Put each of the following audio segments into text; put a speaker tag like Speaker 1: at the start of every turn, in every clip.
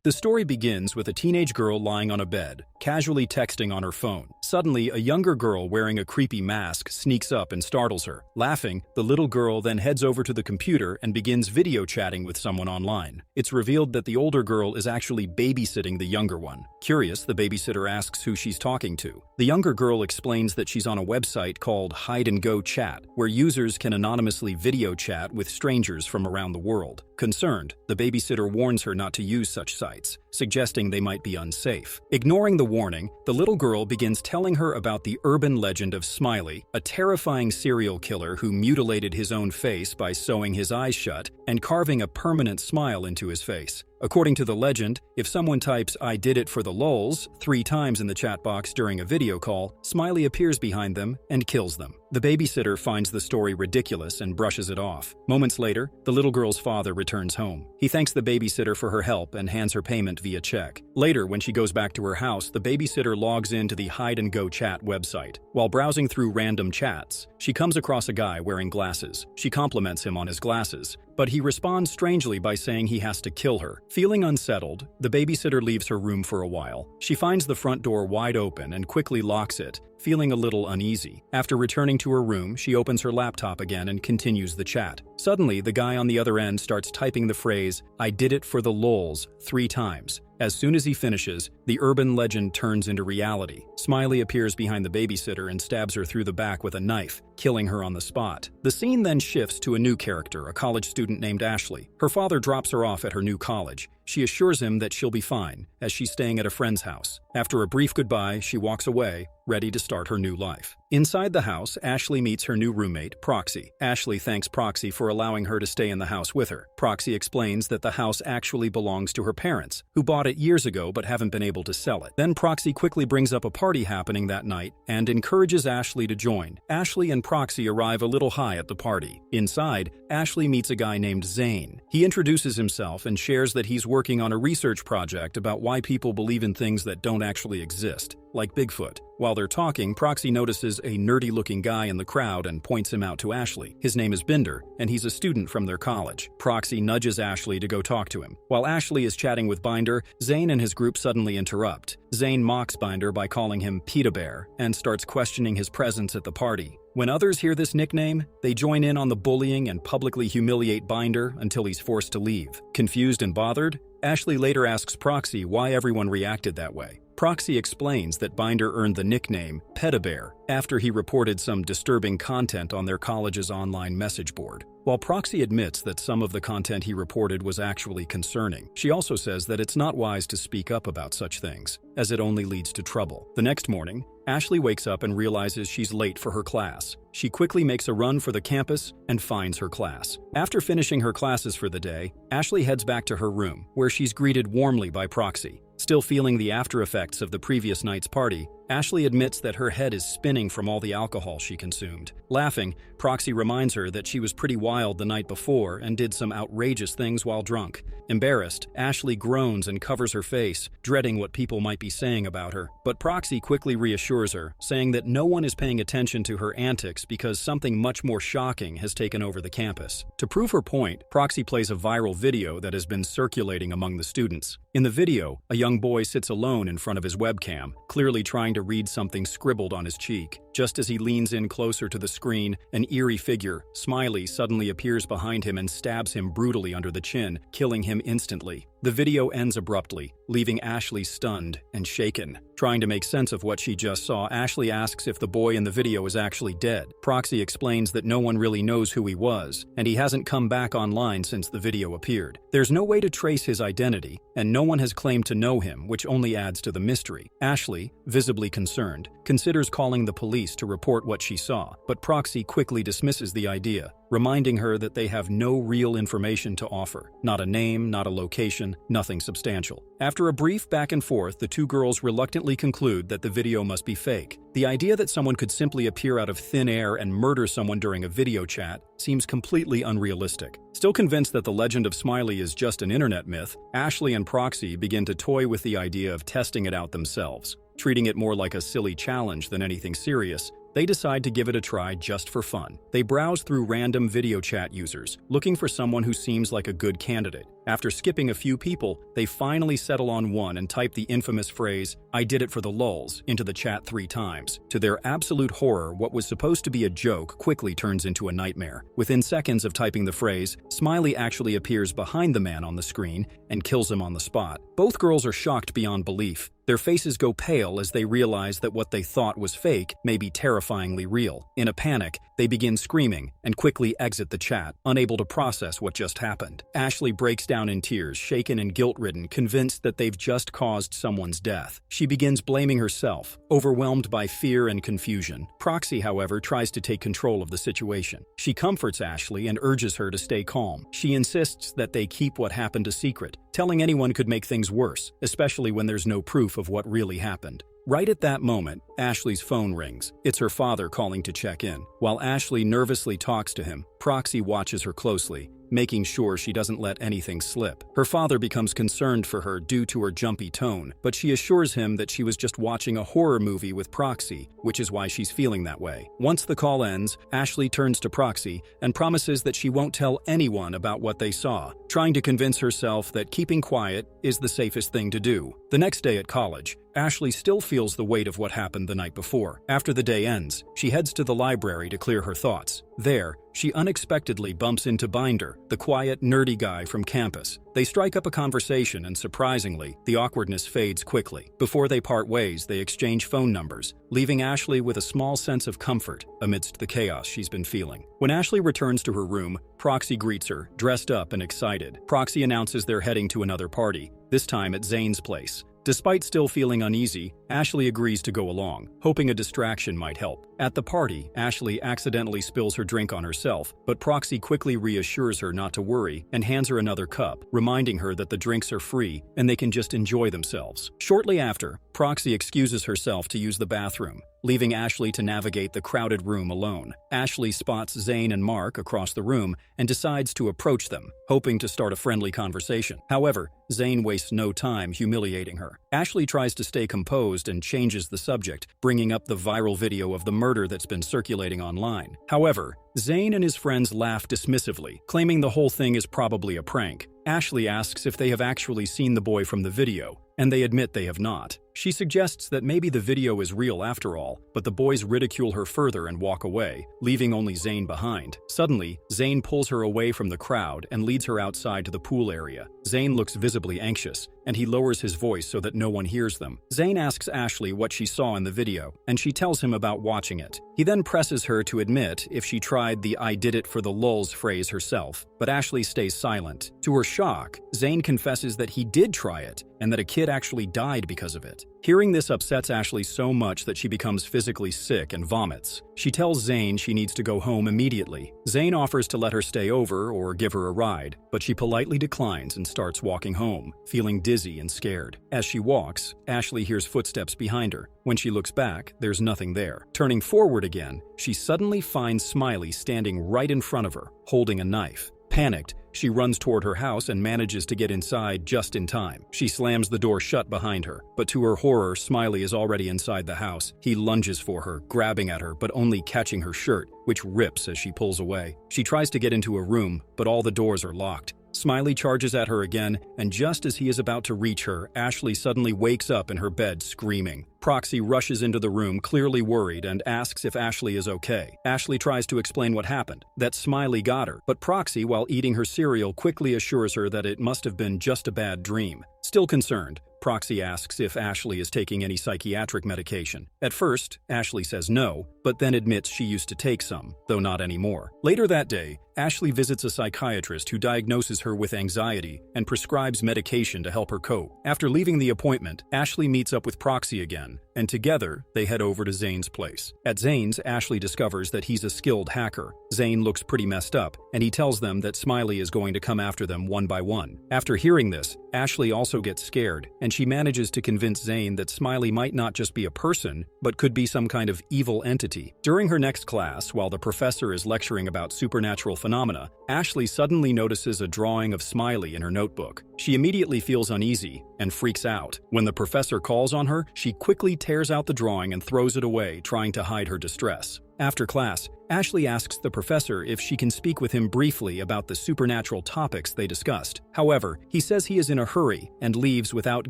Speaker 1: The story begins with a teenage girl lying on a bed, casually texting on her phone. Suddenly, a younger girl wearing a creepy mask sneaks up and startles her. Laughing, the little girl then heads over to the computer and begins video chatting with someone online. It's revealed that the older girl is actually babysitting the younger one. Curious, the babysitter asks who she's talking to. The younger girl explains that she's on a website called Hide and Go Chat, where users can anonymously video chat with strangers from around the world. Concerned, the babysitter warns her not to use such sites, suggesting they might be unsafe. Ignoring the warning, the little girl begins telling her about the urban legend of Smiley, a terrifying serial killer who mutilated his own face by sewing his eyes shut and carving a permanent smile into his face. According to the legend, if someone types "I did it for the lulz" 3 times in the chat box during a video call, Smiley appears behind them and kills them. The babysitter finds the story ridiculous and brushes it off. Moments later, the little girl's father returns home. He thanks the babysitter for her help and hands her payment via check. Later, when she goes back to her house, the babysitter logs into the Hide and Go Chat website. While browsing through random chats, she comes across a guy wearing glasses. She compliments him on his glasses, but he responds strangely by saying he has to kill her. Feeling unsettled, the babysitter leaves her room for a while. She finds the front door wide open and quickly locks it, feeling a little uneasy. After returning to her room, she opens her laptop again and continues the chat. Suddenly, the guy on the other end starts typing the phrase, "I did it for the lulz" 3 times. As soon as he finishes, the urban legend turns into reality. Smiley appears behind the babysitter and stabs her through the back with a knife, killing her on the spot. The scene then shifts to a new character, a college student named Ashley. Her father drops her off at her new college. She assures him that she'll be fine, as she's staying at a friend's house. After a brief goodbye, she walks away, ready to start her new life. Inside the house, Ashley meets her new roommate, Proxy. Ashley thanks Proxy for allowing her to stay in the house with her. Proxy explains that the house actually belongs to her parents, who bought it years ago but haven't been able to sell it. Then Proxy quickly brings up a party happening that night and encourages Ashley to join. Ashley and Proxy arrive a little high at the party. Inside, Ashley meets a guy named Zane. He introduces himself and shares that he's working on a research project about why people believe in things that don't actually exist, like Bigfoot. While they're talking, Proxy notices a nerdy-looking guy in the crowd and points him out to Ashley. His name is Binder, and he's a student from their college. Proxy nudges Ashley to go talk to him. While Ashley is chatting with Binder, Zane and his group suddenly interrupt. Zane mocks Binder by calling him Pita Bear and starts questioning his presence at the party. When others hear this nickname, they join in on the bullying and publicly humiliate Binder until he's forced to leave. Confused and bothered, Ashley later asks Proxy why everyone reacted that way. Proxy explains that Binder earned the nickname Peta Bear after he reported some disturbing content on their college's online message board. While Proxy admits that some of the content he reported was actually concerning, she also says that it's not wise to speak up about such things, as it only leads to trouble. The next morning, Ashley wakes up and realizes she's late for her class. She quickly makes a run for the campus and finds her class. After finishing her classes for the day, Ashley heads back to her room, where she's greeted warmly by Proxy. Still feeling the after effects of the previous night's party, Ashley admits that her head is spinning from all the alcohol she consumed. Laughing, Proxy reminds her that she was pretty wild the night before and did some outrageous things while drunk. Embarrassed, Ashley groans and covers her face, dreading what people might be saying about her. But Proxy quickly reassures her, saying that no one is paying attention to her antics because something much more shocking has taken over the campus. To prove her point, Proxy plays a viral video that has been circulating among the students. In the video, a young boy sits alone in front of his webcam, clearly trying to read something scribbled on his cheek. Just as he leans in closer to the screen, an eerie figure, Smiley, suddenly appears behind him and stabs him brutally under the chin, killing him instantly. The video ends abruptly, leaving Ashley stunned and shaken. Trying to make sense of what she just saw, Ashley asks if the boy in the video is actually dead. Proxy explains that no one really knows who he was, and he hasn't come back online since the video appeared. There's no way to trace his identity, and no one has claimed to know him, which only adds to the mystery. Ashley, visibly concerned, considers calling the police to report what she saw, but Proxy quickly dismisses the idea, reminding her that they have no real information to offer. Not a name, not a location, nothing substantial. After a brief back and forth, the two girls reluctantly conclude that the video must be fake. The idea that someone could simply appear out of thin air and murder someone during a video chat seems completely unrealistic. Still convinced that the legend of Smiley is just an internet myth, Ashley and Proxy begin to toy with the idea of testing it out themselves. Treating it more like a silly challenge than anything serious, they decide to give it a try just for fun. They browse through random video chat users, looking for someone who seems like a good candidate. After skipping a few people, they finally settle on one and type the infamous phrase, "I did it for the lulz," into the chat 3 times. To their absolute horror, what was supposed to be a joke quickly turns into a nightmare. Within seconds of typing the phrase, Smiley actually appears behind the man on the screen and kills him on the spot. Both girls are shocked beyond belief. Their faces go pale as they realize that what they thought was fake may be terrifyingly real. In a panic, they begin screaming and quickly exit the chat, unable to process what just happened. Ashley breaks down in tears, shaken and guilt-ridden, convinced that they've just caused someone's death. She begins blaming herself, overwhelmed by fear and confusion. Proxy, however, tries to take control of the situation. She comforts Ashley and urges her to stay calm. She insists that they keep what happened a secret. Telling anyone could make things worse, especially when there's no proof of what really happened. Right at that moment, Ashley's phone rings. It's her father calling to check in. While Ashley nervously talks to him, Proxy watches her closely, making sure she doesn't let anything slip. Her father becomes concerned for her due to her jumpy tone, but she assures him that she was just watching a horror movie with Proxy, which is why she's feeling that way. Once the call ends, Ashley turns to Proxy and promises that she won't tell anyone about what they saw, trying to convince herself that keeping quiet is the safest thing to do. The next day at college, Ashley still feels the weight of what happened the night before. After the day ends, she heads to the library to clear her thoughts. There, she unexpectedly bumps into Binder, the quiet, nerdy guy from campus. They strike up a conversation and, surprisingly, the awkwardness fades quickly. Before they part ways, they exchange phone numbers, leaving Ashley with a small sense of comfort amidst the chaos she's been feeling. When Ashley returns to her room, Proxy greets her, dressed up and excited. Proxy announces they're heading to another party, this time at Zane's place. Despite still feeling uneasy, Ashley agrees to go along, hoping a distraction might help. At the party, Ashley accidentally spills her drink on herself, but Proxy quickly reassures her not to worry and hands her another cup, reminding her that the drinks are free and they can just enjoy themselves. Shortly after, Proxy excuses herself to use the bathroom, leaving Ashley to navigate the crowded room alone. Ashley spots Zane and Mark across the room and decides to approach them, hoping to start a friendly conversation. However, Zane wastes no time humiliating her. Ashley tries to stay composed and changes the subject, bringing up the viral video of the murder that's been circulating online. However, Zane and his friends laugh dismissively, claiming the whole thing is probably a prank. Ashley asks if they have actually seen the boy from the video, and they admit they have not. She suggests that maybe the video is real after all, but the boys ridicule her further and walk away, leaving only Zane behind. Suddenly, Zane pulls her away from the crowd and leads her outside to the pool area. Zane looks visibly anxious, and he lowers his voice so that no one hears them. Zane asks Ashley what she saw in the video, and she tells him about watching it. He then presses her to admit if she tried the "I did it for the lulz" phrase herself, but Ashley stays silent. To her shock, Zane confesses that he did try it, and that a kid actually died because of it. Hearing this upsets Ashley so much that she becomes physically sick and vomits. She tells Zane she needs to go home immediately. Zane offers to let her stay over or give her a ride, but she politely declines and starts walking home, feeling dizzy and scared. As she walks, Ashley hears footsteps behind her. When she looks back, there's nothing there. Turning forward again, she suddenly finds Smiley standing right in front of her, holding a knife. Panicked, she runs toward her house and manages to get inside just in time. She slams the door shut behind her, but to her horror, Smiley is already inside the house. He lunges for her, grabbing at her, but only catching her shirt, which rips as she pulls away. She tries to get into a room, but all the doors are locked. Smiley charges at her again, and just as he is about to reach her, Ashley suddenly wakes up in her bed screaming. Proxy rushes into the room, clearly worried, and asks if Ashley is okay. Ashley tries to explain what happened, that Smiley got her, but Proxy, while eating her cereal, quickly assures her that it must have been just a bad dream. Still concerned, Proxy asks if Ashley is taking any psychiatric medication. At first, Ashley says no, but then admits she used to take some, though not anymore. Later that day, Ashley visits a psychiatrist who diagnoses her with anxiety and prescribes medication to help her cope. After leaving the appointment, Ashley meets up with Proxy again, and together, they head over to Zane's place. At Zane's, Ashley discovers that he's a skilled hacker. Zane looks pretty messed up, and he tells them that Smiley is going to come after them one by one. After hearing this, Ashley also gets scared, and she manages to convince Zane that Smiley might not just be a person, but could be some kind of evil entity. During her next class, while the professor is lecturing about supernatural phenomena, Ashley suddenly notices a drawing of Smiley in her notebook. She immediately feels uneasy and freaks out. When the professor calls on her, she quickly tears out the drawing and throws it away, trying to hide her distress. After class, Ashley asks the professor if she can speak with him briefly about the supernatural topics they discussed. However, he says he is in a hurry and leaves without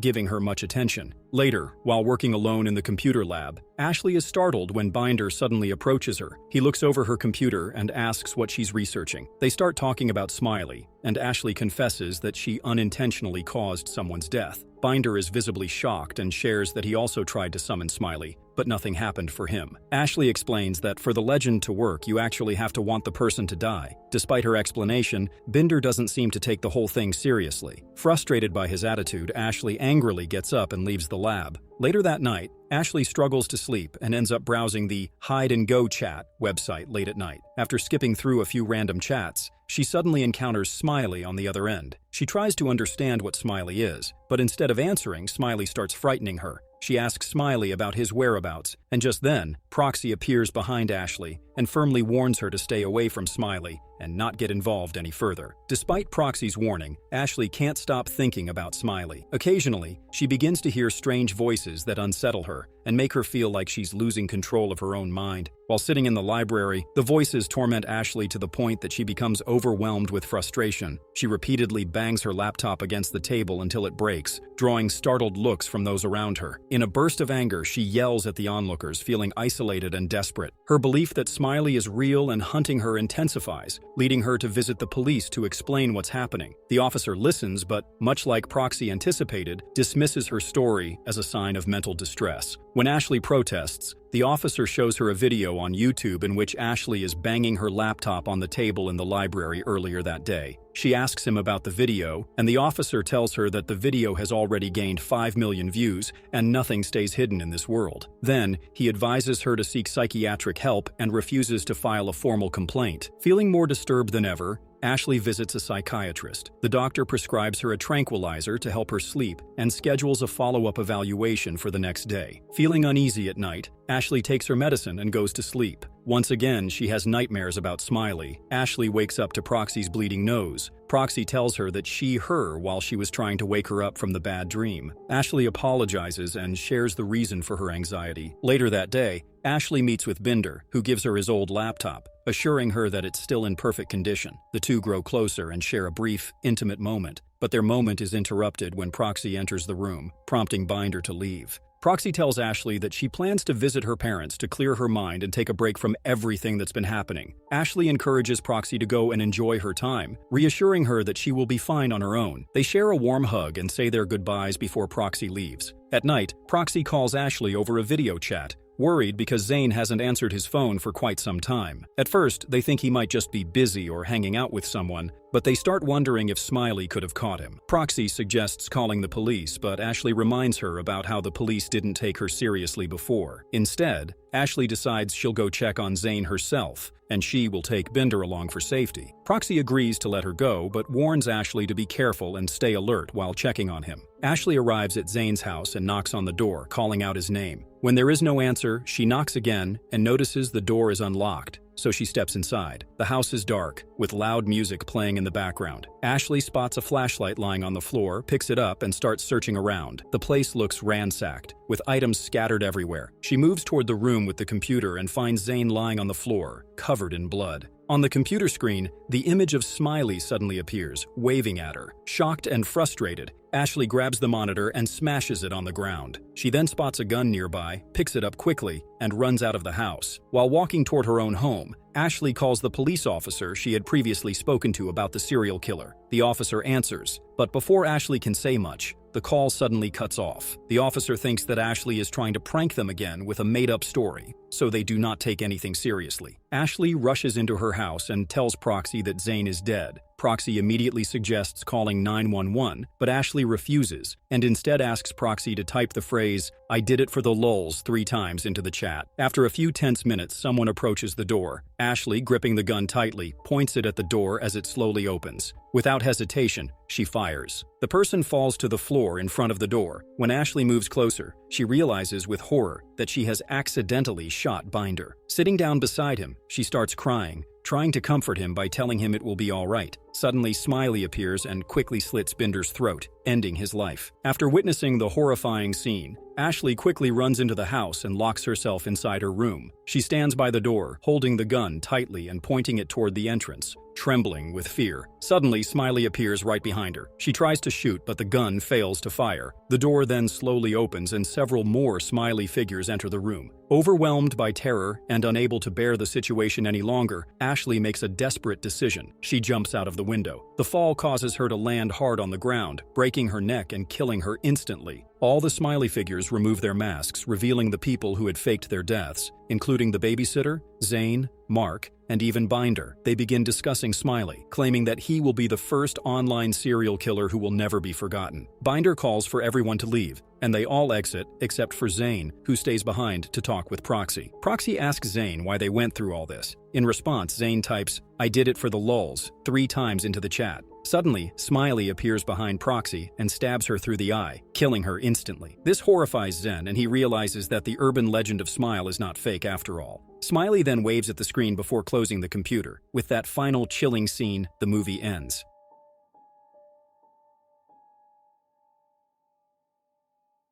Speaker 1: giving her much attention. Later, while working alone in the computer lab, Ashley is startled when Binder suddenly approaches her. He looks over her computer and asks what she's researching. They start talking about Smiley, and Ashley confesses that she unintentionally caused someone's death. Binder is visibly shocked and shares that he also tried to summon Smiley, but nothing happened for him. Ashley explains that for the legend to work, you actually have to want the person to die. Despite her explanation, Binder doesn't seem to take the whole thing seriously. Frustrated by his attitude, Ashley angrily gets up and leaves the lab. Later that night, Ashley struggles to sleep and ends up browsing the Hide and Go chat website late at night. After skipping through a few random chats, she suddenly encounters Smiley on the other end. She tries to understand what Smiley is, but instead of answering, Smiley starts frightening her. She asks Smiley about his whereabouts, and just then, Proxy appears behind Ashley and firmly warns her to stay away from Smiley and not get involved any further. Despite Proxy's warning, Ashley can't stop thinking about Smiley. Occasionally, she begins to hear strange voices that unsettle her and make her feel like she's losing control of her own mind. While sitting in the library, the voices torment Ashley to the point that she becomes overwhelmed with frustration. She repeatedly bangs her laptop against the table until it breaks, drawing startled looks from those around her. In a burst of anger, she yells at the onlookers, feeling isolated and desperate. Her belief that Smiley is real and hunting her intensifies, leading her to visit the police to explain what's happening. The officer listens, but, much like Proxy anticipated, dismisses her story as a sign of mental distress. When Ashley protests, the officer shows her a video on YouTube in which Ashley is banging her laptop on the table in the library earlier that day. She asks him about the video, and the officer tells her that the video has already gained 5 million views and nothing stays hidden in this world. Then, he advises her to seek psychiatric help and refuses to file a formal complaint. Feeling more disturbed than ever, Ashley visits a psychiatrist. The doctor prescribes her a tranquilizer to help her sleep and schedules a follow-up evaluation for the next day. Feeling uneasy at night, Ashley takes her medicine and goes to sleep. Once again, she has nightmares about Smiley. Ashley wakes up to Proxy's bleeding nose. Proxy tells her that her while she was trying to wake her up from the bad dream. Ashley apologizes and shares the reason for her anxiety. Later that day, Ashley meets with Binder, who gives her his old laptop, assuring her that it's still in perfect condition. The two grow closer and share a brief, intimate moment, but their moment is interrupted when Proxy enters the room, prompting Binder to leave. Proxy tells Ashley that she plans to visit her parents to clear her mind and take a break from everything that's been happening. Ashley encourages Proxy to go and enjoy her time, reassuring her that she will be fine on her own. They share a warm hug and say their goodbyes before Proxy leaves. At night, Proxy calls Ashley over a video chat, worried because Zane hasn't answered his phone for quite some time. At first, they think he might just be busy or hanging out with someone, but they start wondering if Smiley could have caught him. Proxy suggests calling the police, but Ashley reminds her about how the police didn't take her seriously before. Instead, Ashley decides she'll go check on Zane herself, and she will take Binder along for safety. Proxy agrees to let her go, but warns Ashley to be careful and stay alert while checking on him. Ashley arrives at Zane's house and knocks on the door, calling out his name. When there is no answer, she knocks again and notices the door is unlocked, so she steps inside. The house is dark, with loud music playing in the background. Ashley spots a flashlight lying on the floor, picks it up, and starts searching around. The place looks ransacked, with items scattered everywhere. She moves toward the room with the computer and finds Zane lying on the floor, covered in blood. On the computer screen, the image of Smiley suddenly appears, waving at her. Shocked and frustrated, Ashley grabs the monitor and smashes it on the ground. She then spots a gun nearby, picks it up quickly, and runs out of the house. While walking toward her own home, Ashley calls the police officer she had previously spoken to about the serial killer. The officer answers, but before Ashley can say much, the call suddenly cuts off. The officer thinks that Ashley is trying to prank them again with a made-up story, so they do not take anything seriously. Ashley rushes into her house and tells Proxy that Zane is dead. Proxy immediately suggests calling 911, but Ashley refuses, and instead asks Proxy to type the phrase, "I did it for the lulz," 3 times into the chat. After a few tense minutes, someone approaches the door. Ashley, gripping the gun tightly, points it at the door as it slowly opens. Without hesitation, she fires. The person falls to the floor in front of the door. When Ashley moves closer, she realizes with horror that she has accidentally shot Binder. Sitting down beside him, she starts crying, trying to comfort him by telling him it will be all right. Suddenly, Smiley appears and quickly slits Binder's throat, ending his life. After witnessing the horrifying scene, Ashley quickly runs into the house and locks herself inside her room. She stands by the door, holding the gun tightly and pointing it toward the entrance, trembling with fear. Suddenly, Smiley appears right behind her. She tries to shoot, but the gun fails to fire. The door then slowly opens and several more Smiley figures enter the room. Overwhelmed by terror and unable to bear the situation any longer, Ashley makes a desperate decision. She jumps out of the window. The fall causes her to land hard on the ground, breaking her neck and killing her instantly. All the Smiley figures remove their masks, revealing the people who had faked their deaths, including the babysitter, Zane, Mark, and even Binder. They begin discussing Smiley, claiming that he will be the first online serial killer who will never be forgotten. Binder calls for everyone to leave, and they all exit except for Zane, who stays behind to talk with Proxy. Proxy asks Zane why they went through all this. In response, Zane types, "I did it for the lulz," 3 times into the chat. Suddenly, Smiley appears behind Proxy and stabs her through the eye, killing her instantly. This horrifies Zen, and he realizes that the urban legend of Smile is not fake after all. Smiley then waves at the screen before closing the computer. With that final chilling scene, the movie ends.